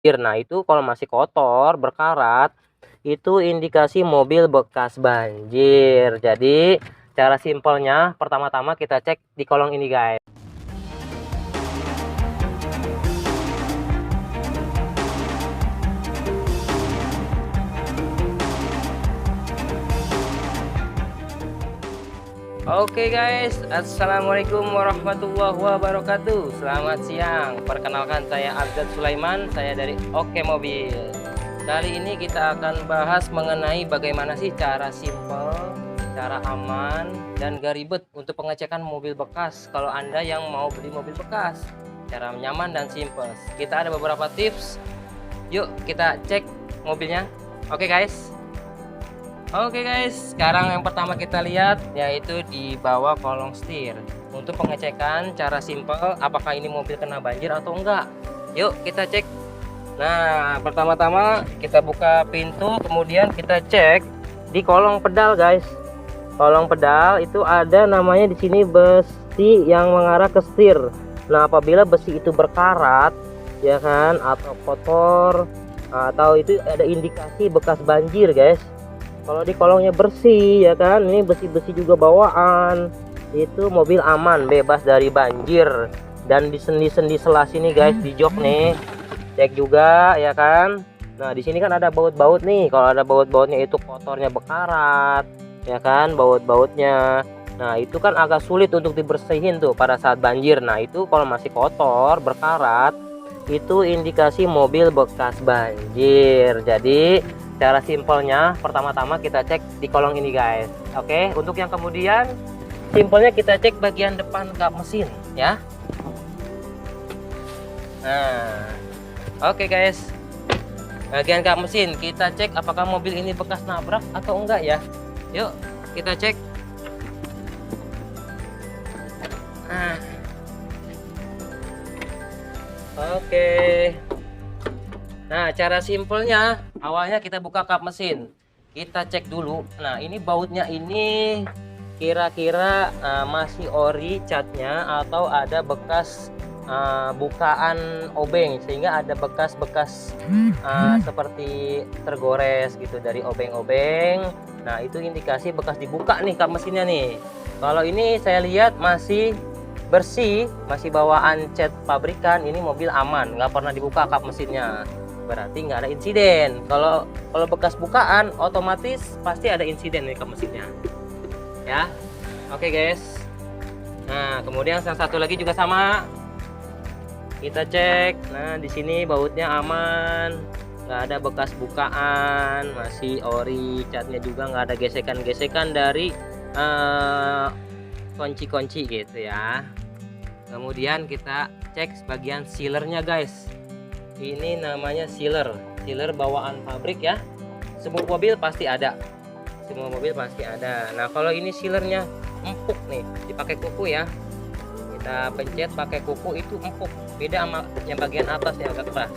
Nah, itu kalau masih kotor, berkarat, itu indikasi mobil bekas banjir. Jadi, cara simpelnya pertama-tama kita cek di kolong ini, guys. Oke guys, assalamualaikum warahmatullahi wabarakatuh. Selamat siang. Perkenalkan, saya Abdul Sulaiman, saya dari Oke Mobil. Kali ini kita akan bahas mengenai bagaimana sih cara simple, cara aman, dan gak ribet untuk pengecekan mobil bekas. Kalau Anda yang mau beli mobil bekas, cara nyaman dan simple. Kita ada beberapa tips. Yuk kita cek mobilnya. Oke guys. Oke guys, sekarang yang pertama kita lihat yaitu di bawah kolong setir. Untuk pengecekan cara simpel apakah ini mobil kena banjir atau enggak. Yuk kita cek. Nah, pertama-tama kita buka pintu, kemudian kita cek di kolong pedal guys. Kolong pedal itu ada namanya di sini besi yang mengarah ke setir. Nah, apabila besi itu berkarat ya kan atau kotor atau itu ada indikasi bekas banjir guys. Kalau di kolongnya bersih ya kan, ini besi-besi juga bawaan, itu mobil aman, bebas dari banjir. Dan di sendi-sendi selah sini guys, di jok nih, cek juga ya kan. Nah di sini kan ada baut-baut nih, kalau ada baut-bautnya itu kotornya berkarat ya kan, baut-bautnya. Nah itu kan agak sulit untuk dibersihin tuh pada saat banjir. Nah itu kalau masih kotor berkarat, itu indikasi mobil bekas banjir. Jadi cara simpelnya pertama-tama kita cek di kolong ini guys. Oke, untuk yang kemudian simpelnya kita cek bagian depan kap mesin ya. Nah, oke guys, bagian kap mesin kita cek apakah mobil ini bekas nabrak atau enggak ya. Yuk kita cek. Nah, oke. Nah, cara simpelnya awalnya kita buka kap mesin, kita cek dulu. Nah, ini bautnya ini kira-kira masih ori catnya atau ada bekas bukaan obeng, sehingga ada bekas-bekas seperti tergores gitu dari obeng-obeng. Nah, itu indikasi bekas dibuka nih kap mesinnya nih. Kalau ini saya lihat masih bersih, masih bawaan cat pabrikan, ini mobil aman, nggak pernah dibuka kap mesinnya. Berarti nggak ada insiden. Kalau bekas bukaan otomatis pasti ada insiden nih ke mesinnya ya. Oke guys, nah kemudian yang satu lagi juga sama, kita cek. Nah di sini bautnya aman, nggak ada bekas bukaan, masih ori, catnya juga nggak ada gesekan-gesekan dari kunci-kunci gitu ya. Kemudian kita cek bagian sealernya guys. Ini namanya sealer bawaan pabrik ya. Semua mobil pasti ada, Nah kalau ini sealernya empuk nih, dipakai kuku ya, kita pencet pakai kuku itu empuk, beda sama yang bagian atas yang agak keras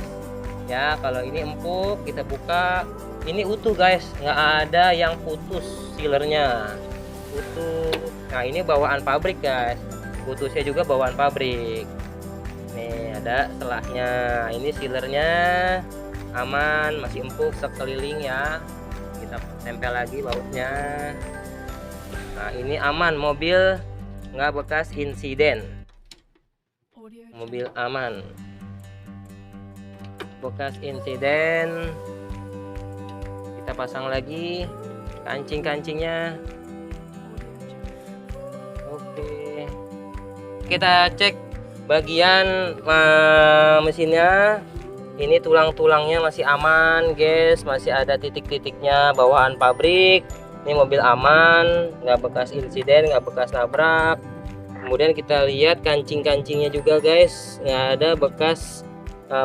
ya. Kalau ini empuk, kita buka, ini utuh guys, nggak ada yang putus, sealernya utuh. Nah ini bawaan pabrik guys, putusnya juga bawaan pabrik. Nih ada selahnya, ini sealernya aman, masih empuk sekeliling ya. Kita tempel lagi bautnya. Nah ini aman, mobil nggak bekas insiden, mobil aman, bekas insiden. Kita pasang lagi kancing-kancingnya. Oke, kita cek bagian mesinnya. Ini tulang-tulangnya masih aman guys, masih ada titik-titiknya bawaan pabrik. Ini mobil aman, nggak bekas insiden, nggak bekas nabrak. Kemudian kita lihat kancing-kancingnya juga guys, nggak ada bekas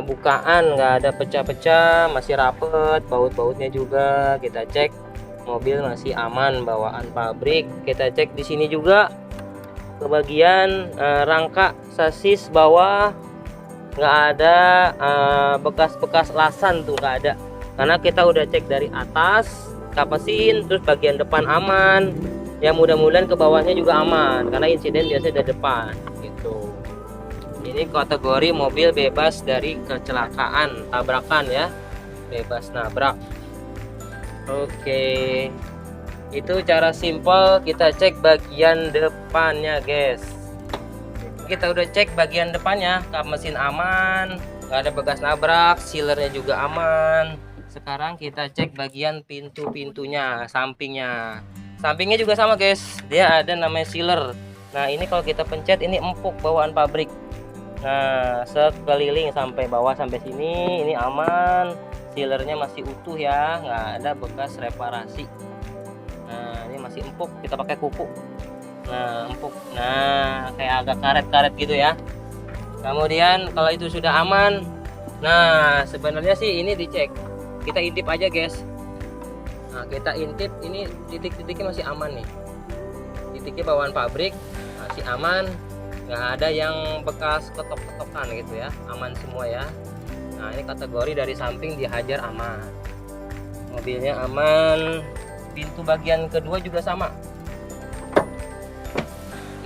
bukaan, nggak ada pecah-pecah, masih rapet. Baut-bautnya juga kita cek, mobil masih aman bawaan pabrik. Kita cek di sini juga ke bagian rangka sasis bawah, nggak ada bekas-bekas lasan tuh, nggak ada, karena kita udah cek dari atas kap mesin, terus bagian depan aman ya. Mudah-mudahan ke bawahnya juga aman, karena insiden biasanya dari depan gitu Ini kategori mobil bebas dari kecelakaan, tabrakan ya, bebas nabrak. Oke, itu cara simple kita cek bagian depannya guys. Kita udah cek bagian depannya, kap mesin aman, nggak ada bekas nabrak, sealernya juga aman. Sekarang kita cek bagian pintu-pintunya, sampingnya. Sampingnya juga sama guys, dia ada namanya sealer. Nah ini kalau kita pencet ini empuk bawaan pabrik. Nah sekeliling sampai bawah sampai sini ini aman, sealernya masih utuh ya, nggak ada bekas reparasi. Nah ini masih empuk, kita pakai kuku. Nah empuk, nah kayak agak karet-karet gitu ya. Kemudian kalau itu sudah aman, nah sebenarnya sih ini dicek, kita intip aja guys. Nah kita intip, ini titik-titiknya masih aman nih, titiknya bawaan pabrik masih aman, nggak ada yang bekas ketok-ketokan gitu ya, aman semua ya. Nah ini kategori dari samping dihajar aman, mobilnya aman. Pintu bagian kedua juga sama,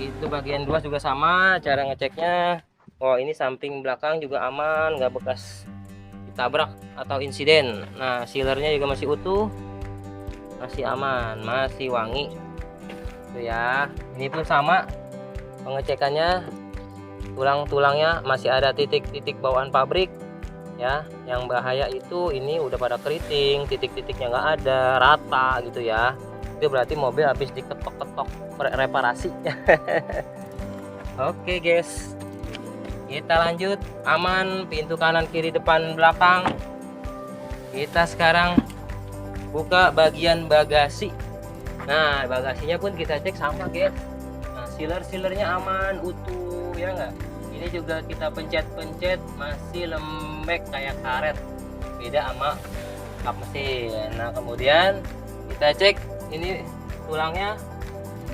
itu bagian dua juga sama cara ngeceknya. Oh ini samping belakang juga aman, nggak bekas ditabrak atau insiden. Nah sealernya juga masih utuh, masih aman, masih wangi tuh ya. Ini pun sama pengecekannya, tulang-tulangnya masih ada titik-titik bawaan pabrik ya. Yang bahaya itu ini udah pada keriting, titik-titiknya nggak ada, rata gitu ya. Itu berarti mobil habis diketok-ketok reparasi. Oke guys, kita lanjut. Aman pintu kanan kiri depan belakang. Kita sekarang buka bagian bagasi. Nah bagasinya pun kita cek sama guys. Nah sealernya aman, utuh ya enggak. Ini juga kita pencet-pencet masih lembek kayak karet, beda sama kap mesin. Nah kemudian kita cek ini tulangnya,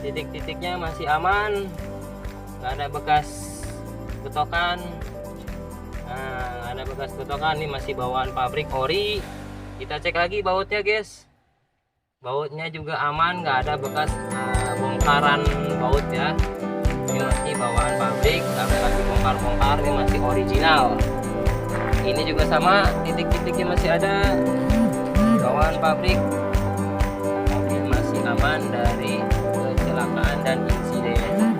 titik-titiknya masih aman, nggak ada bekas betokan. Nah ada bekas betokan, ini masih bawaan pabrik ori. Kita cek lagi bautnya guys, bautnya juga aman, nggak ada bekas bongkaran baut ya. Ini masih bawaan pabrik, nggak bekas dibongkar-bongkar, ini masih original. Ini juga sama, titik-titiknya masih ada, bawaan pabrik, mobil masih aman dari kecelakaan dan insiden.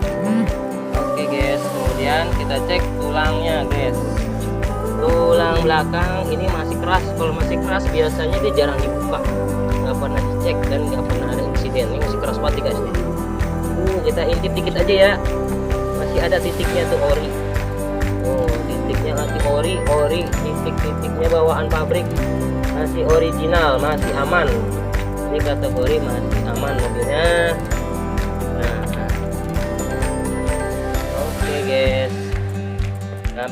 Oke guys, kemudian kita cek tulangnya guys. Tulang belakang ini masih keras, kalau masih keras biasanya dia jarang dibuka, nggak pernah dicek dan nggak pernah ada insiden. Ini masih keras banget guys. Kita intip dikit aja ya, masih ada titiknya tuh ori. Titiknya masih ori, titik-titiknya bawaan pabrik masih original, masih aman. Ini kategori masih aman mobilnya. Nah oke guys. Nah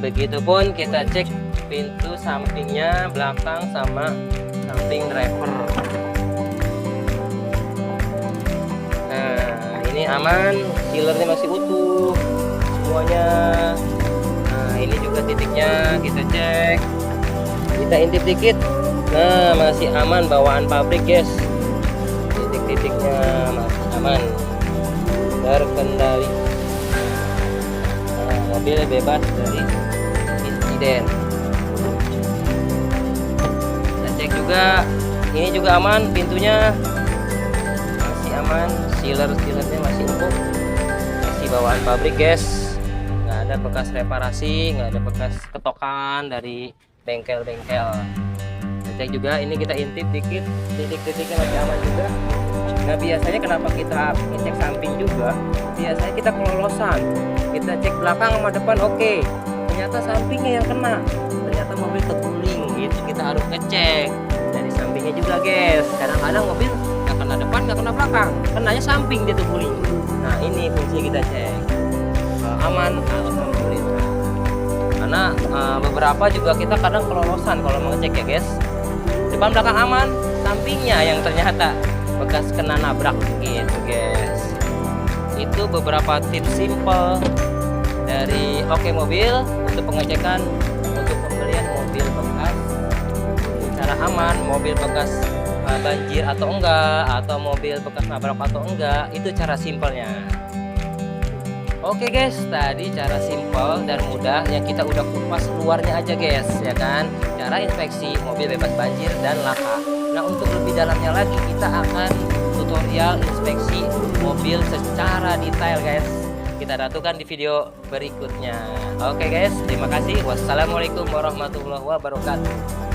begitu pun kita cek pintu sampingnya, belakang sama samping driver. Nah ini aman, sealernya masih utuh semuanya. Nah ini juga titiknya kita cek, kita intip dikit. Nah masih aman bawaan pabrik guys, titik-titiknya masih aman, terkendali. Nah, mobil bebas dari insiden. Kita cek juga, ini juga aman, pintunya masih aman, sealernya masih empuk, masih bawaan pabrik guys, nggak ada bekas reparasi, nggak ada bekas ketokan dari bengkel-bengkel. Kita cek juga, ini kita intip dikit, titik-titiknya masih aman juga. Nah biasanya kenapa kita ngecek samping juga, biasanya kita kelolosan, kita cek belakang sama depan oke, ternyata sampingnya yang kena, ternyata mobil terguling gitu. Kita harus ngecek dari sampingnya juga guys. Kadang-kadang mobil nggak kena depan, nggak kena belakang, kenanya samping dia terguling. Nah ini fungsi kita cek. Aman, alhamdulillah. Karena beberapa juga kita kadang kelolosan kalau mau ngecek ya guys. Depan belakang aman, sampingnya yang ternyata bekas kena nabrak gitu guys. Itu beberapa tips simple dari Oke Mobil untuk pengecekan untuk pembelian mobil bekas secara aman, mobil bekas banjir atau enggak, atau mobil bekas nabrak atau enggak. Itu cara simpelnya. Oke guys, tadi cara simpel dan mudah yang kita udah kupas luarnya aja guys, ya kan? Cara inspeksi mobil bebas banjir dan laka. Nah, untuk lebih dalamnya lagi kita akan tutorial inspeksi mobil secara detail guys. Kita datukan di video berikutnya. Oke guys, terima kasih. Wassalamualaikum warahmatullahi wabarakatuh.